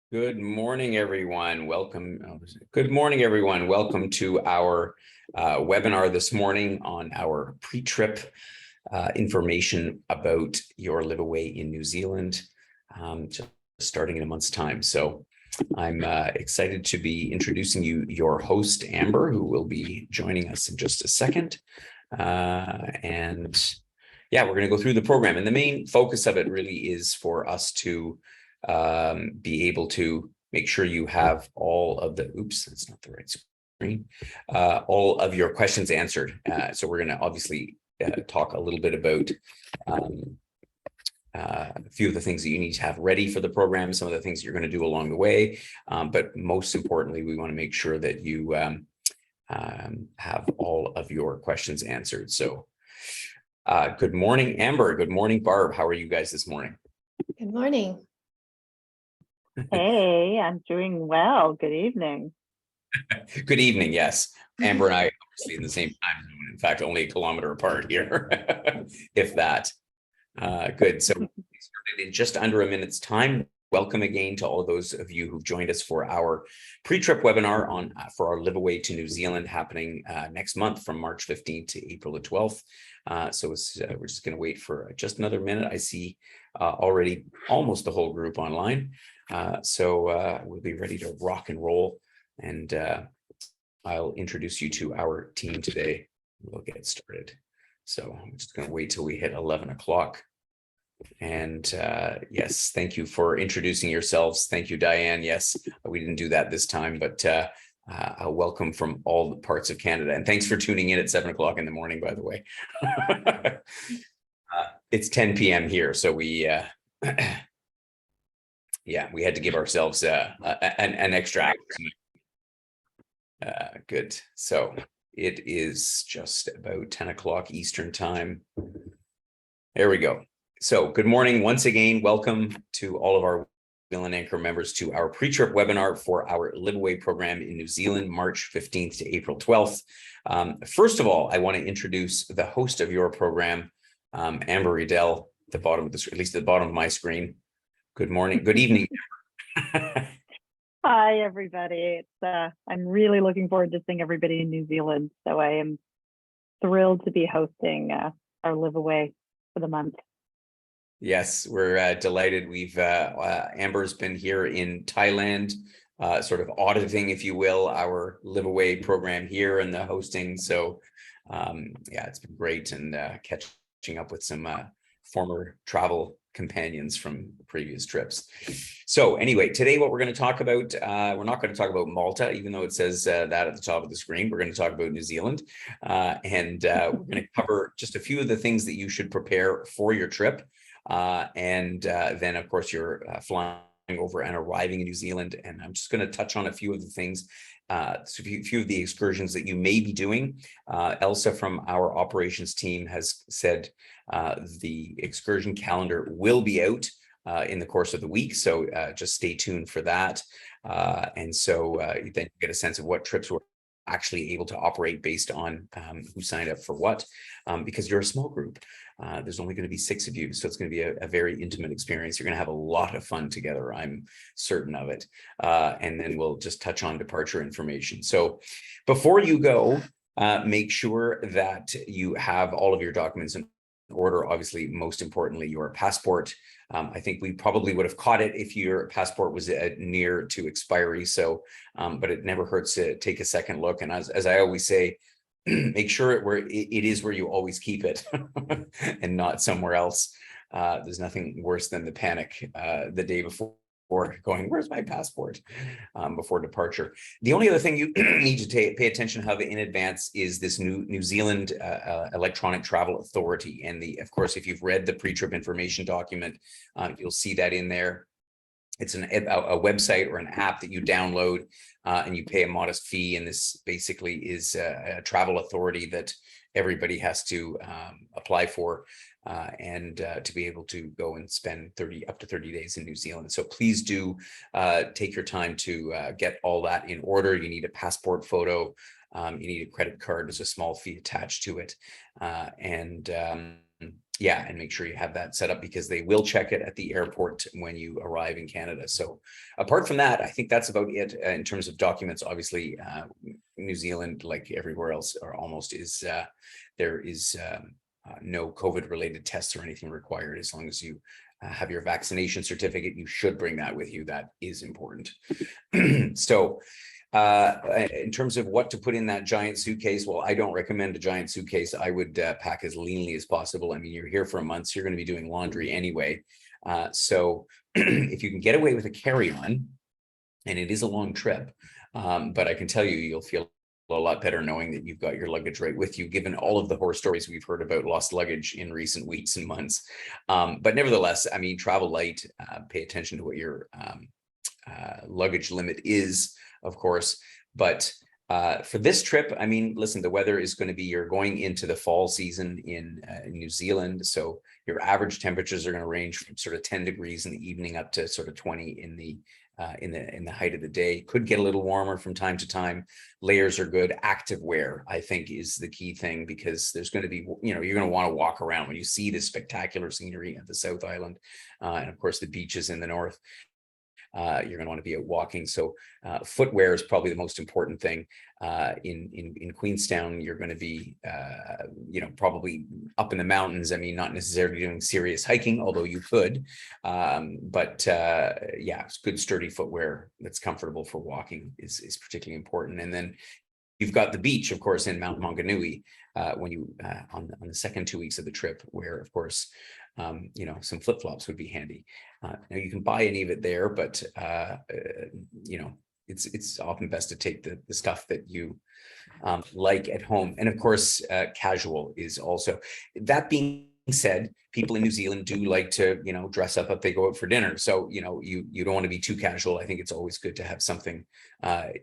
Good morning, everyone. Welcome. Good morning, everyone. Welcome to our webinar this morning on our pre-trip information about your live away in New Zealand, just starting in a month's time. So I'm excited to be introducing you your host, Amber, who will be joining us in just a second. And yeah, we're going to go through the program. And the main focus of it really is for us to be able to make sure you have all of the, oops, that's not the right screen, all of your questions answered. So we're going to obviously talk a little bit about a few of the things that you need to have ready for the program, some of the things you're going to do along the way. But most importantly, we want to make sure that you have all of your questions answered. So good morning, Amber. Good morning, Barb. How are you guys this morning? Good morning. Hey, I'm doing well. Good evening. Good evening. Yes, Amber and I obviously in the same time zone. In fact, only a kilometer apart here, if that. Good. So we started in just under a minute's time. Welcome again to all of those of you who've joined us for our pre-trip webinar on for our live away to New Zealand happening next month from March 15th to April the 12th. So we're just going to wait for just another minute. I see already almost the whole group online. So we'll be ready to rock and roll, and I'll introduce you to our team today. We'll get started. So I'm just going to wait till we hit 11 o'clock. And yes, thank you for introducing yourselves. Thank you, Diane. Yes, we didn't do that this time, but a welcome from all the parts of Canada. And thanks for tuning in at 7 o'clock in the morning, by the way. It's 10 p.m. here, so we yeah, we had to give ourselves an extra. Good. So it is just about 10 o'clock Eastern time. There we go. So good morning once again. Welcome to all of our Wheel and Anchor members to our pre-trip webinar for our Live Away program in New Zealand, March 15th to April 12th. First of all, I want to introduce the host of your program, Amber Riedel, at the bottom of this, at least at the bottom of my screen. Good morning. Good evening. Hi, everybody. I'm really looking forward to seeing everybody in New Zealand. So I am thrilled to be hosting our Live Away for the month. Yes, we're delighted. We've Amber's been here in Thailand, sort of auditing, if you will, our Live Away program here and the hosting. So yeah, it's been great, and catching up with some former travel companions from previous trips. So anyway, today what we're going to talk about, we're not going to talk about Malta, even though it says that at the top of the screen. We're going to talk about New Zealand, and we're going to cover just a few of the things that you should prepare for your trip. And then, of course, you're flying over and arriving in New Zealand. And I'm just going to touch on a few of the things, so a few of the excursions that you may be doing. Elsa from our operations team has said the excursion calendar will be out in the course of the week. So just stay tuned for that. And so then you get a sense of what trips we're actually able to operate based on who signed up for what, because you're a small group. There's only going to be 6 of you, so it's going to be a very intimate experience. You're going to have a lot of fun together, I'm certain of it. And then we'll just touch on departure information. So before you go, make sure that you have all of your documents in order. Obviously, most importantly, your passport. I think we probably would have caught it if your passport was near to expiry. So, but it never hurts to take a second look. And as I always say, make sure it is where you always keep it and not somewhere else. There's nothing worse than the panic the day before going, where's my passport, before departure. The only other thing you need to pay attention to in advance is this New Zealand Electronic Travel Authority. And of course, if you've read the pre-trip information document, you'll see that in there. It's a website or an app that you download and you pay a modest fee. And this basically is a travel authority that everybody has to apply for and to be able to go and spend up to 30 days in New Zealand. So please do take your time to get all that in order. You need a passport photo. You need a credit card. There's a small fee attached to it. And yeah, and make sure you have that set up because they will check it at the airport when you arrive in Canada. So apart from that, I think that's about it in terms of documents. Obviously, New Zealand, like everywhere else, or almost, is there is no COVID related tests or anything required. As long as you have your vaccination certificate, you should bring that with you. That is important. So in terms of what to put in that giant suitcase, well, I don't recommend a giant suitcase. I would pack as leanly as possible. I mean, you're here for a month, so you're going to be doing laundry anyway. So if you can get away with a carry-on, and it is a long trip, but I can tell you, you'll feel a lot better knowing that you've got your luggage right with you, given all of the horror stories we've heard about lost luggage in recent weeks and months. But nevertheless, I mean, travel light, pay attention to what your luggage limit is, of course. But for this trip, I mean, listen, the weather is going to be, you're going into the fall season in New Zealand. So your average temperatures are going to range from sort of 10 degrees in the evening up to sort of 20 in the height of the day. Could get a little warmer from time to time. Layers are good. Active wear, I think, is the key thing, because there's going to be, you know, you're going to want to walk around when you see this spectacular scenery at the South Island, and of course the beaches in the north. You're going to want to be out walking. So footwear is probably the most important thing. In Queenstown, you're going to be, you know, probably up in the mountains. I mean, not necessarily doing serious hiking, although you could. But yeah, it's good sturdy footwear that's comfortable for walking is particularly important. And then you've got the beach, of course, in Mount Maunganui when you on the second 2 weeks of the trip, where, of course, you know, some flip-flops would be handy. Now you can buy any of it there, but you know, it's often best to take the stuff that you like at home. And of course, casual is also. That being said, people in New Zealand do like to, you know, dress up if they go out for dinner. So, you know, you don't want to be too casual. I think it's always good to have something,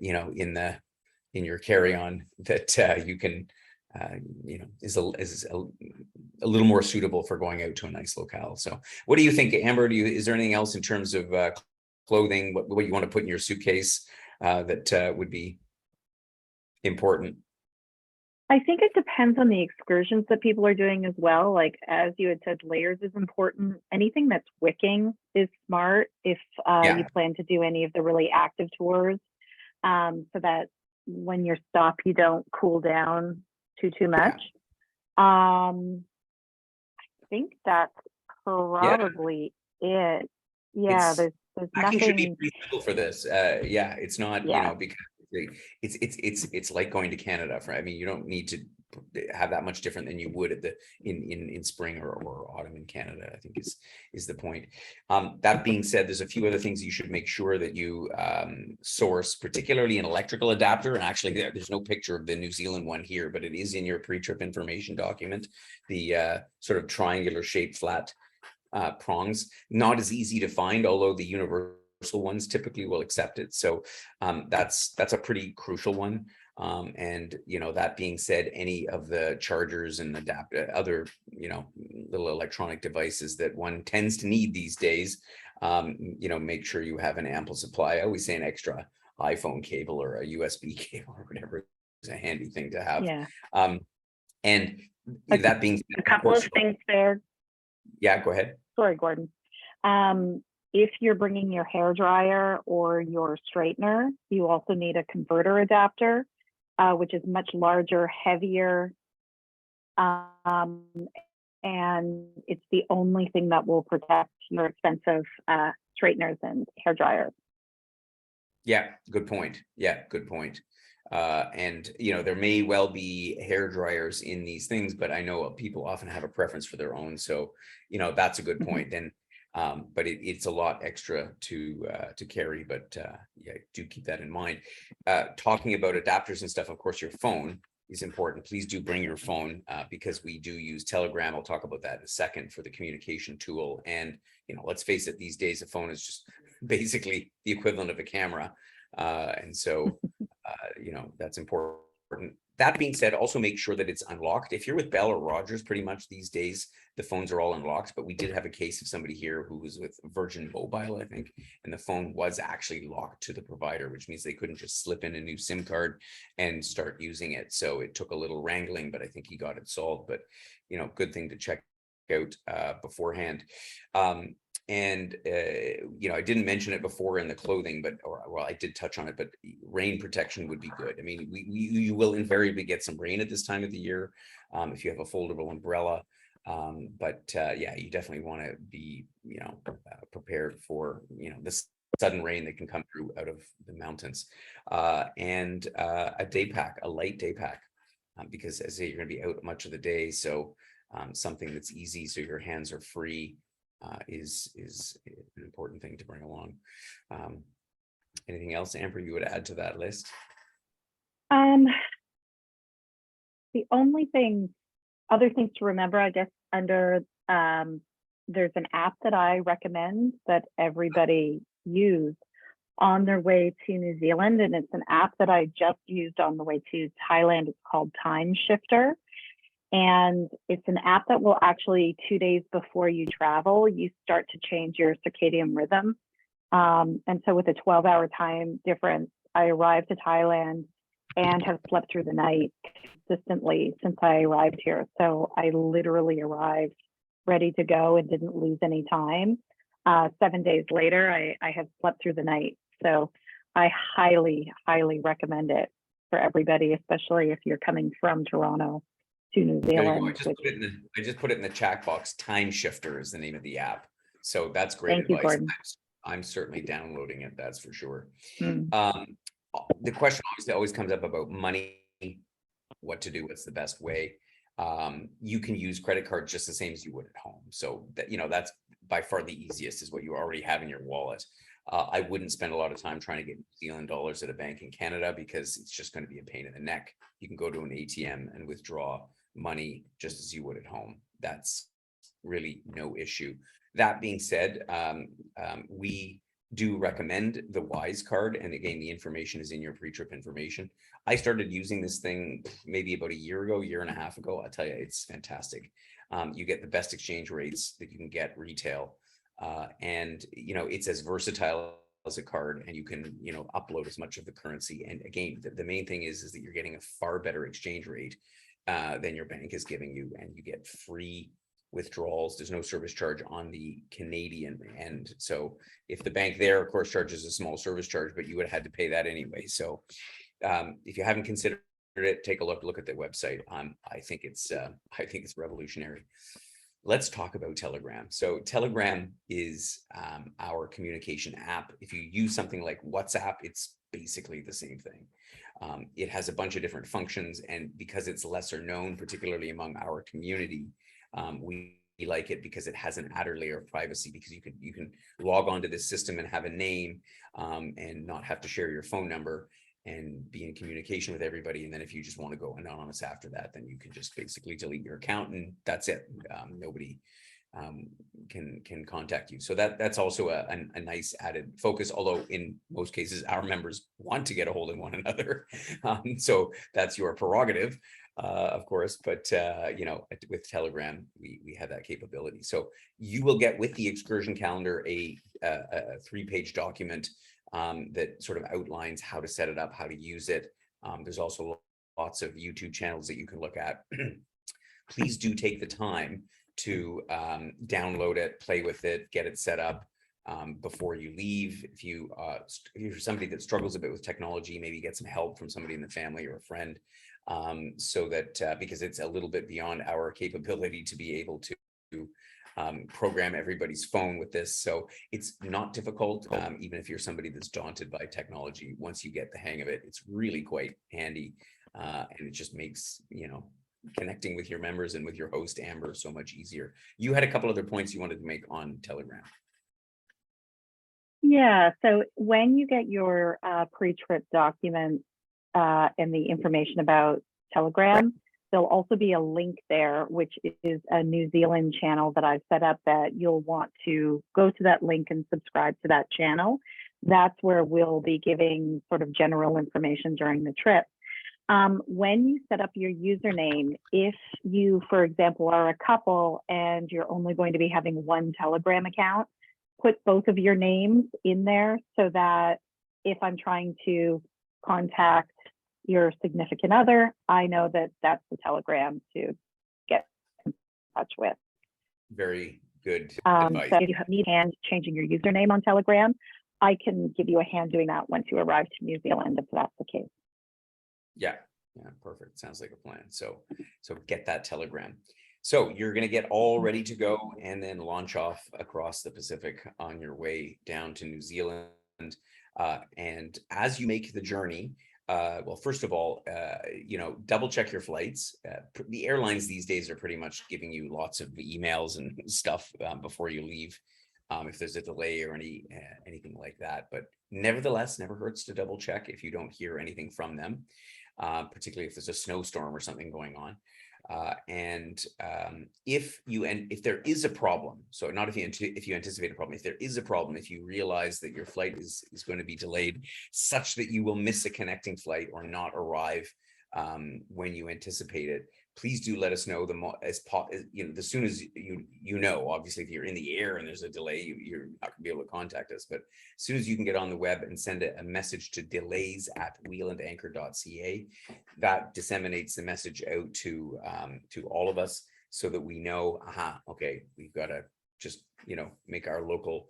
you know, in your carry-on that you can, you know, is a little more suitable for going out to a nice locale. So what do you think, Amber? Is there anything else in terms of clothing, what you want to put in your suitcase that would be important? I think it depends on the excursions that people are doing as well. Like, as you had said, layers is important. Anything that's wicking is smart if you plan to do any of the really active tours, so that when you're stopped, you don't cool down too much. I think that's probably it. Yeah, there's nothing. Should be pretty simple for this. Yeah, it's not, you know, because it's like going to Canada. I mean, you don't need to have that much different than you would at the in spring or autumn in Canada, I think is the point. That being said, there's a few other things you should make sure that you source, particularly an electrical adapter. And actually there's no picture of the New Zealand one here, but it is in your pre-trip information document. The sort of triangular shaped flat prongs, not as easy to find, although the universal ones typically will accept it. So that's a pretty crucial one. And, you know, that being said, any of the chargers and other, you know, little electronic devices that one tends to need these days, you know, make sure you have an ample supply. I always say an extra iPhone cable or a USB cable or whatever is a handy thing to have. And that being said, a couple of things there. Yeah, go ahead. Sorry, Gordon. If you're bringing your hair dryer or your straightener, you also need a converter adapter, which is much larger, heavier, and it's the only thing that will protect your expensive straighteners and hair dryers. Yeah, good point. Yeah, good point. And, you know, there may well be hair dryers in these things, but I know people often have a preference for their own. So, you know, that's a good point. And but it's a lot extra to carry, but yeah, do keep that in mind. Talking about adapters and stuff, of course, your phone is important. Please do bring your phone because we do use Telegram. I'll talk about that in a second for the communication tool. And, you know, let's face it, these days, a phone is just basically the equivalent of a camera. And so, you know, that's important. That being said, also make sure that it's unlocked. If you're with Bell or Rogers, pretty much these days, the phones are all unlocked. But we did have a case of somebody here who was with Virgin Mobile, I think, and the phone was actually locked to the provider, which means they couldn't just slip in a new SIM card and start using it. So it took a little wrangling, but I think he got it solved. But, you know, good thing to check out beforehand. I didn't mention it before in the clothing, but I did touch on it, but rain protection would be good. I mean, you will invariably get some rain at this time of the year if you have a foldable umbrella. Yeah, you definitely want to be, prepared for, this sudden rain that can come through out of the mountains. And a day pack, a light day pack, because as I say, you're going to be out much of the day. So something that's easy so your hands are free is an important thing to bring along. Anything else, Amber, you would add to that list? The only other things to remember, I guess, under there's an app that I recommend that everybody use on their way to New Zealand, and it's an app that I just used on the way to Thailand. It's called Time Shifter. And it's an app that will actually, 2 days before you travel, you start to change your circadian rhythm. And so with a 12-hour time difference, I arrived to Thailand and have slept through the night consistently since I arrived here. So I literally arrived ready to go and didn't lose any time. 7 days later, I have slept through the night. So I highly, highly recommend it for everybody, especially if you're coming from Toronto to New Zealand. I just put it in the chat box. Time Shifter is the name of the app. So that's great advice. Thank you, Gordon. I'm certainly downloading it, that's for sure. The question obviously always comes up about money, what to do, what's the best way. You can use credit cards just the same as you would at home. So that, that's by far the easiest, is what you already have in your wallet. I wouldn't spend a lot of time trying to get New Zealand dollars at a bank in Canada, because it's just going to be a pain in the neck. You can go to an ATM and withdraw money just as you would at home. That's really no issue. That being said, we do recommend the Wise card. And again, the information is in your pre-trip information. I started using this thing maybe about a year and a half ago. I tell you, it's fantastic. You get the best exchange rates that you can get retail. And it's as versatile as a card, and you can upload as much of the currency. And again, the main thing is that you're getting a far better exchange rate than your bank is giving you, and you get free withdrawals. There's no service charge on the Canadian end. So if the bank there, of course, charges a small service charge, but you would have had to pay that anyway. So if you haven't considered it, take a look at the website. I think it's revolutionary. Let's talk about Telegram. So Telegram is our communication app. If you use something like WhatsApp, it's basically the same thing. It has a bunch of different functions, and because it's lesser known, particularly among our community, we like it because it has an added layer of privacy, because you can log onto this system and have a name and not have to share your phone number and be in communication with everybody. And then if you just want to go anonymous after that, then you can just basically delete your account and that's it. Nobody can contact you. So that's also a nice added focus, although in most cases our members want to get a hold of one another. So that's your prerogative, of course, but with Telegram, we have that capability. So you will get with the excursion calendar a 3-page document that sort of outlines how to set it up, how to use it. There's also lots of YouTube channels that you can look at. Please do take the time to download it, play with it, get it set up before you leave. If you're somebody that struggles a bit with technology, maybe get some help from somebody in the family or a friend, so that because it's a little bit beyond our capability to be able to program everybody's phone with this. So it's not difficult, even if you're somebody that's daunted by technology. Once you get the hang of it, it's really quite handy, and it just makes connecting with your members and with your host Amber so much easier. You had a couple other points you wanted to make on Telegram. Yeah, so when you get your pre-trip document and the information about Telegram, there'll also be a link there, which is a New Zealand channel that I've set up that you'll want to go to that link and subscribe to that channel. That's where we'll be giving sort of general information during the trip. When you set up your username, if you, for example, are a couple and you're only going to be having one Telegram account, put both of your names in there so that if I'm trying to contact your significant other, I know that that's the Telegram to get in touch with. very good So advice. if you need hand changing your username on Telegram, I can give you a hand doing that once you arrive to New Zealand, if that's the case. Yeah, perfect. Sounds like a plan. So get that Telegram. So you're going to get all ready to go and then launch off across the Pacific on your way down to New Zealand. And as you make the journey, well, first of all, double check your flights. The airlines these days are pretty much giving you lots of emails and stuff before you leave, if there's a delay or anything like that. But nevertheless, never hurts to double check if you don't hear anything from them, particularly if there's a snowstorm or something going on. If there is a problem, so not if you anticipate a problem, if there is a problem, if you realize that your flight is going to be delayed such that you will miss a connecting flight or not arrive when you anticipate it, please do let us know as soon as you know. Obviously, if you're in the air and there's a delay, you're not going to be able to contact us. But as soon as you can get on the web and send a message to delays@wheelandanchor.ca, that disseminates the message out to all of us so that we know, okay, we've got to just make our local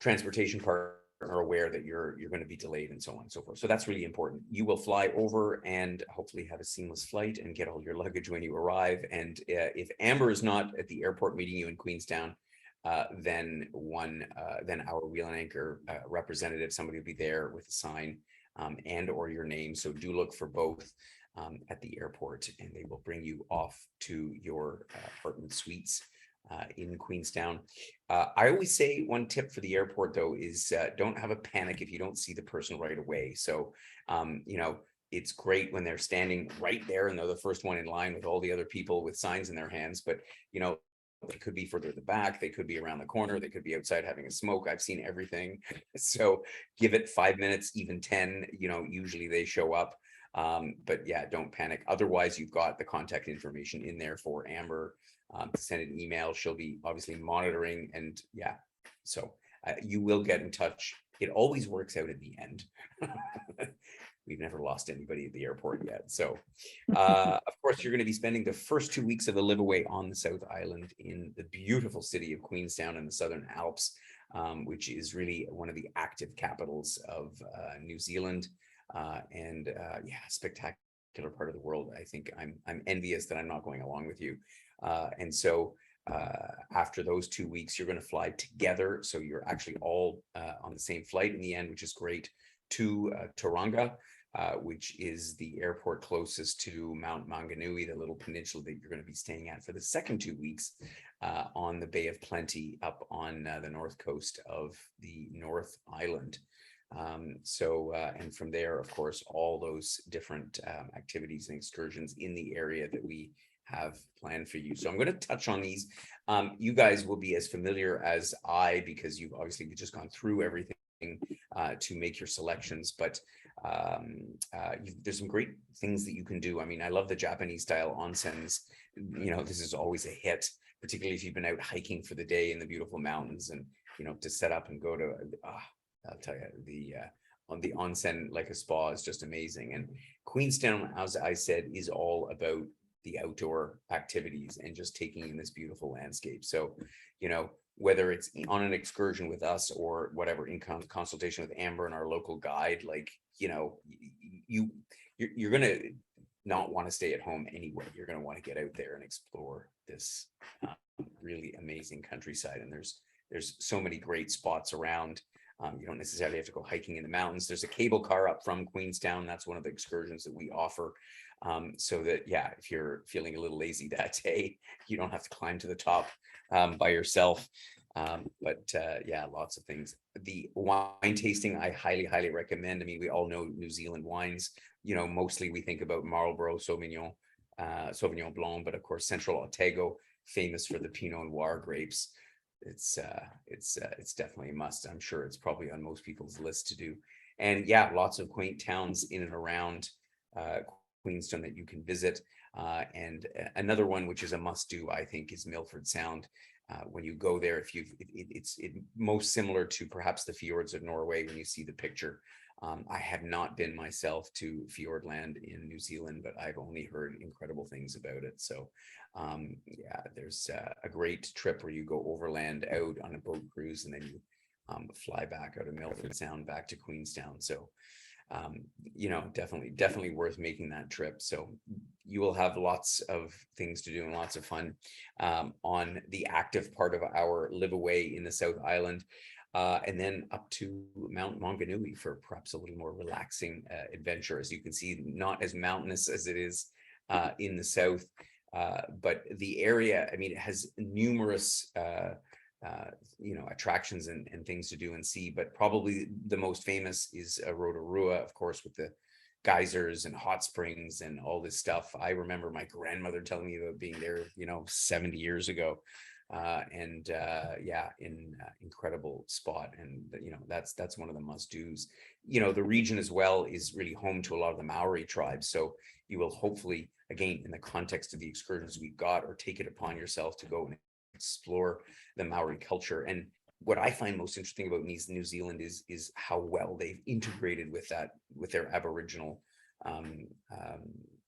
transportation partner are aware that you're going to be delayed and so on and so forth. So that's really important. You will fly over and hopefully have a seamless flight and get all your luggage when you arrive. And if Amber is not at the airport meeting you in Queenstown, then our Wheel and Anchor representative, somebody will be there with a sign and or your name. So do look for both at the airport, and they will bring you off to your apartment suites in Queenstown. I always say one tip for the airport though is don't have a panic if you don't see the person right away. So it's great when they're standing right there and they're the first one in line with all the other people with signs in their hands, but they could be further at the back, they could be around the corner, they could be outside having a smoke. I've seen everything. So give it 5 minutes, even 10, usually they show up. But yeah, don't panic. Otherwise, you've got the contact information in there for Amber. Send an email. She'll be obviously monitoring, and so you will get in touch. It always works out in the end. We've never lost anybody at the airport yet. So of course, you're going to be spending the first 2 weeks of the LiveAway on the South Island in the beautiful city of Queenstown in the Southern Alps, which is really one of the active capitals of New Zealand. Spectacular part of the world. I think I'm envious that I'm not going along with you. And so after those 2 weeks, you're going to fly together. So you're actually all on the same flight in the end, which is great, to Tauranga, which is the airport closest to Mount Maunganui, the little peninsula that you're going to be staying at for the second 2 weeks on the Bay of Plenty up on the north coast of the North Island. And from there, of course, all those different activities and excursions in the area that we have planned for you. So I'm going to touch on these. You guys will be as familiar as I, because you've obviously just gone through everything to make your selections, but there's some great things that you can do. I mean, I love the Japanese style onsens. This is always a hit, particularly if you've been out hiking for the day in the beautiful mountains, and to set up and go to I'll tell you, on the onsen like a spa is just amazing. And Queenstown, as I said, is all about the outdoor activities and just taking in this beautiful landscape. So, whether it's on an excursion with us or whatever, in consultation with Amber and our local guide, you're going to not want to stay at home anyway. You're going to want to get out there and explore this really amazing countryside. And there's so many great spots around. You don't necessarily have to go hiking in the mountains. There's a cable car up from Queenstown. That's one of the excursions that we offer. So that, if you're feeling a little lazy that day, you don't have to climb to the top by yourself. Lots of things. The wine tasting, I highly, highly recommend. I mean, we all know New Zealand wines. Mostly we think about Marlborough, Sauvignon Blanc, but of course, Central Otago, famous for the Pinot Noir grapes. It's definitely a must. I'm sure it's probably on most people's list to do. And lots of quaint towns in and around Queenstown that you can visit. And another one, which is a must do, I think, is Milford Sound. When you go there, it's most similar to perhaps the fjords of Norway when you see the picture. I have not been myself to Fiordland in New Zealand, but I've only heard incredible things about it. So yeah, there's a great trip where you go overland out on a boat cruise and then you fly back out of Milford Sound back to Queenstown. So you know, definitely worth making that trip. So you will have lots of things to do and lots of fun on the active part of our LiveAway in the South Island. And then up to Mount Maunganui for perhaps a little more relaxing adventure. As you can see, not as mountainous as it is in the south, but the area, I mean, it has numerous you know, attractions and things to do and see, but probably the most famous is Rotorua, of course, with the geysers and hot springs and all this stuff. I remember my grandmother telling me about being there, you know, 70 years ago. And yeah, incredible spot. And you know, that's one of the must-dos. You know, the region as well is really home to a lot of the Maori tribes. So you will hopefully, again, in the context of the excursions we've got, or take it upon yourself to go and explore the Maori culture. And what I find most interesting about New Zealand is how well they've integrated with that, with their Aboriginal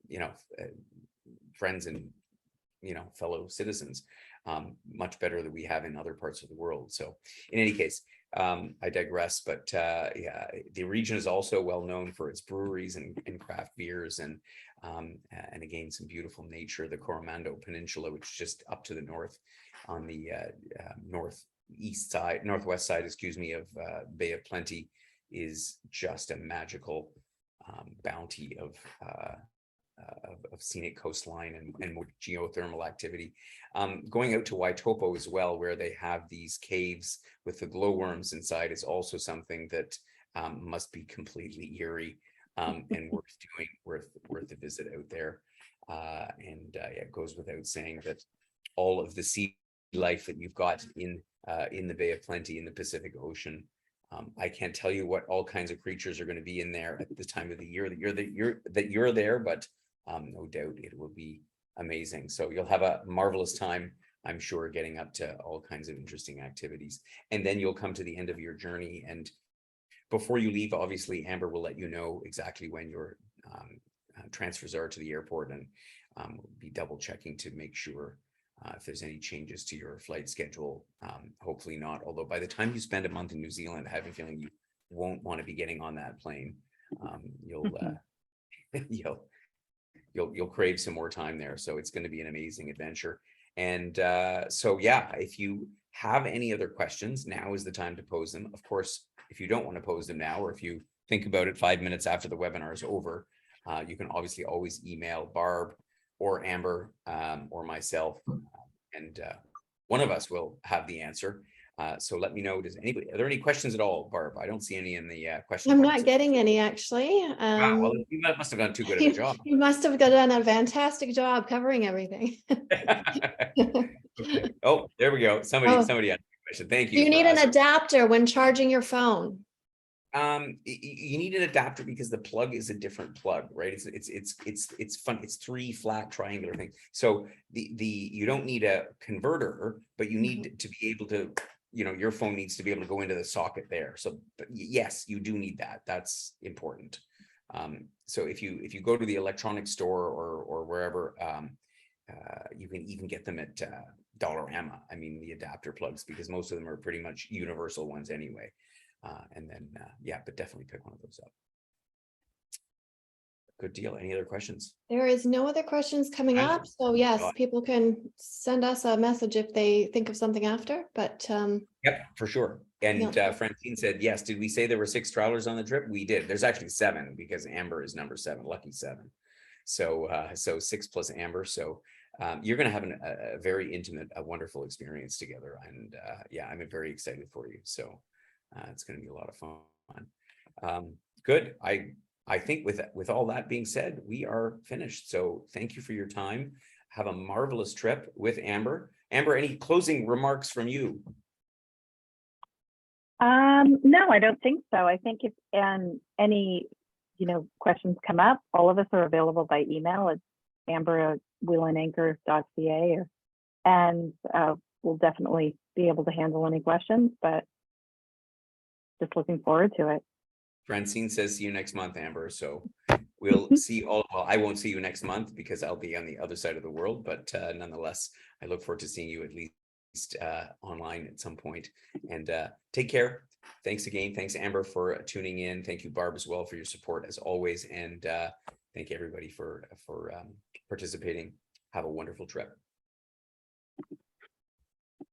you know, friends and, you know, fellow citizens, much better than we have in other parts of the world. So in any case, I digress, but yeah, the region is also well known for its breweries and craft beers, and again, some beautiful nature. The Coromandel Peninsula, which is just up to the north on the northwest side, excuse me, of Bay of Plenty, is just a magical bounty of scenic coastline and geothermal activity. Going out to Waitopo as well, where they have these caves with the glowworms inside, is also something that must be completely eerie and worth doing, worth a visit out there. And yeah, it goes without saying that all of the sea life that you've got in the Bay of Plenty in the Pacific Ocean, I can't tell you what all kinds of creatures are going to be in there at the time of the year that you're there, but no doubt it will be amazing. So you'll have a marvelous time, I'm sure, getting up to all kinds of interesting activities. And then you'll come to the end of your journey. And before you leave, obviously, Amber will let you know exactly when your transfers are to the airport, and we'll be double checking to make sure if there's any changes to your flight schedule. Hopefully not, although by the time you spend a month in New Zealand, I have a feeling you won't want to be getting on that plane. You'll you'll crave some more time there. So it's going to be an amazing adventure. And so yeah, if you have any other questions, now is the time to pose them. Of course, if you don't want to pose them now, or if you think about it 5 minutes after the webinar is over, you can obviously always email Barb or Amber or myself, and one of us will have the answer. So let me know. Are there any questions at all, Barb? I don't see any in the question I'm box. not getting any, actually. Wow, well, you must have done too good of a job. You must have done a fantastic job covering everything. Okay. Oh, there we go. Somebody had a question. Thank you. You need an adapter when charging your phone. You need an adapter because the plug is a different plug, right? It's fun. It's 3 flat triangular things. So you don't need a converter, but you need to be able to, you know, your phone needs to be able to go into the socket there. So yes, you do need that. That's important. So if you go to the electronics store or wherever, you can even get them at Dollarama. I mean, the adapter plugs, because most of them are pretty much universal ones anyway. And then, yeah, but definitely pick one of those up. Good deal. Any other questions? There is no other questions coming up. So yes, people can send us a message if they think of something after, but yep, for sure. And Francine said, yes, did we say there were 6 travelers on the trip? We did. There's actually 7, because Amber is number 7, lucky 7. So so 6 plus Amber. So you're going to have a very intimate, a wonderful experience together. And yeah, I'm very excited for you. So it's going to be a lot of fun. Good. I think with all that being said, we are finished. So thank you for your time. Have a marvelous trip with Amber. Amber, any closing remarks from you? No, I don't think so. I think if any questions come up, all of us are available by email at amber@wheelandanchor.ca, and we'll definitely be able to handle any questions, but just looking forward to it. Francine says, see you next month, Amber. So we'll see all, well, I won't see you next month because I'll be on the other side of the world, but nonetheless, I look forward to seeing you at least online at some point. And take care. Thanks again. Thanks, Amber, for tuning in. Thank you, Barb, as well, for your support as always. And thank everybody for participating. Have a wonderful trip.